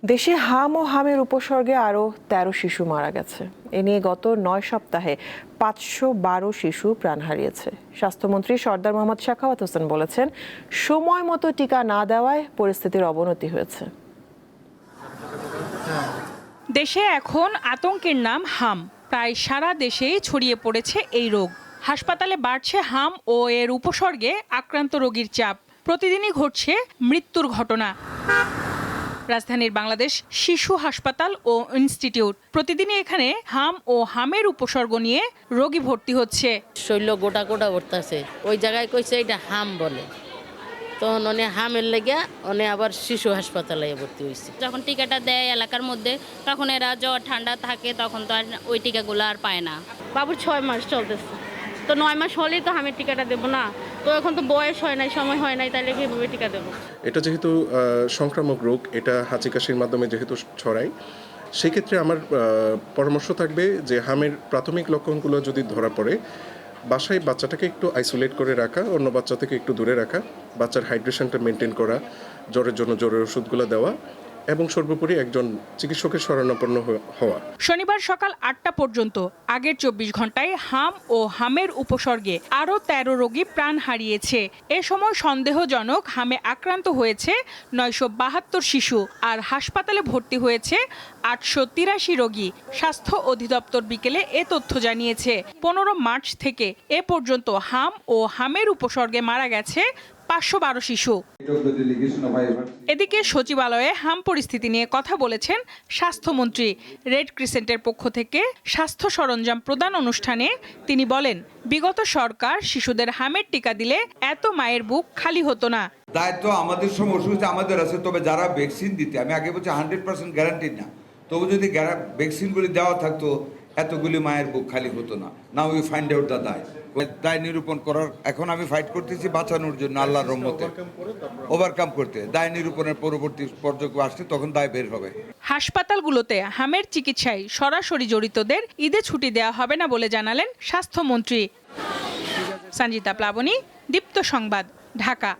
দেশে হাম ও হামের উপসর্গে আরও ১৩ শিশু মারা গেছে। এ নিয়ে গত ৯ সপ্তাহে ৫১২ শিশু প্রাণ হারিয়েছে। স্বাস্থ্যমন্ত্রী সরদার মোহাম্মদ সাখাওয়াত হোসেন বলেছেন, সময় মতো টিকা না দেওয়ায় পরিস্থিতির অবনতি হয়েছে। দেশে এখন আতঙ্কের নাম হাম। প্রায় সারা দেশেই ছড়িয়ে পড়েছে এই রোগ। হাসপাতালে বাড়ছে হাম ও এর উপসর্গে আক্রান্ত রোগীর চাপ। প্রতিদিনই ঘটছে মৃত্যুর ঘটনা। রাজধানীর বাংলাদেশ শিশু হাসপাতাল ও ইনস্টিটিউট প্রতিদিনই এখানে হাম ও হামের উপসর্গ নিয়ে রোগী ভর্তি হচ্ছে। শৈল গোটা গোটা ভরতেছে, ওই জায়গায় কইছে এটা হাম বলে, তখন অনে হামের লেগে অনে আবার শিশু হাসপাতালে ভর্তি হয়েছে। যখন টিকাটা দেয় এলাকার মধ্যে, তখন এরা জ্বর ঠান্ডা থাকে, তখন তো আর ওই টিকাগুলো আর পায় না। বাবুর ৬ মাস চলতেছে, তো ৯ মাস হলেই তো হামের টিকাটা দেবো না। তো এখন তো বয়স হয় নাই, সময় হয় নাই, তাহলে কিভাবে টিকা দেবো? এটা যেহেতু সংক্রামক রোগ, এটা হাঁচি কাশির মাধ্যমে যেহেতু ছড়ায়, সেক্ষেত্রে আমার পরামর্শ থাকবে যে হামের প্রাথমিক লক্ষণগুলো যদি ধরা পড়ে, বাসায় বাচ্চাটাকে একটু আইসোলেট করে রাখা, অন্য বাচ্চা থেকে একটু দূরে রাখা, বাচ্চার হাইড্রেশনটা মেনটেন করা, জ্বরের জন্য জ্বরের ওষুধগুলো দেওয়া এবং সর্বোপরি একজন চিকিৎসকের শরণাপন্ন হওয়া। শনিবার সকাল ৮টা পর্যন্ত আগের ২৪ ঘন্টায় হাম ও হামের উপসর্গে আরও ১৩ রোগী প্রাণ হারিয়েছে। এ সময় সন্দেহজনক হামে আক্রান্ত হয়েছে ৯৭২ শিশু, আর হাসপাতালে ভর্তি হয়েছে ৮৮৩ রোগী। স্বাস্থ্য অধিদপ্তর বিকেলে এ তথ্য জানিয়েছে। ১৫ মার্চ থেকে এ পর্যন্ত হাম ও হামের উপসর্গে মারা গেছে ৫১২ শিশু। এদিকে সচিবালয়ে হাম পরিস্থিতি নিয়ে কথা বলেছেন স্বাস্থ্যমন্ত্রী। রেড ক্রিসেন্টের পক্ষ থেকে স্বাস্থ্য সরঞ্জাম প্রদান অনুষ্ঠানে তিনি বলেন, বিগত সরকার শিশুদের হামের টিকা দিলে এত মায়ের বুক খালি হতো না। দায়িত্ব আমাদের সমস্যা আমাদের আছে, তবে যারা ভ্যাকসিন দিতে, আমি আগে বলছি 100% গ্যারান্টি না, তবু যদি ভ্যাকসিনগুলি দেওয়া থাকতো এতগুলি মায়ের বুক খালি হতো না। Now we find out the দায় নিরূপণ করার, এখন আমি ফাইট করতেছি বাঁচানোর জন্য, আল্লাহর রহমতে ওভারকাম করতে। দায় নিরূপণের পরবর্তী পর্যায়ে আসছে, তখন দায় বের হবে। হাসপাতালগুলোতে হামের চিকিৎসায় সরাসরি জড়িতদের ঈদে ছুটি দেওয়া হবে না বলে জানালেন স্বাস্থ্যমন্ত্রী। সঞ্জিতা প্লাবনী, দীপ্ত সংবাদ, ঢাকা।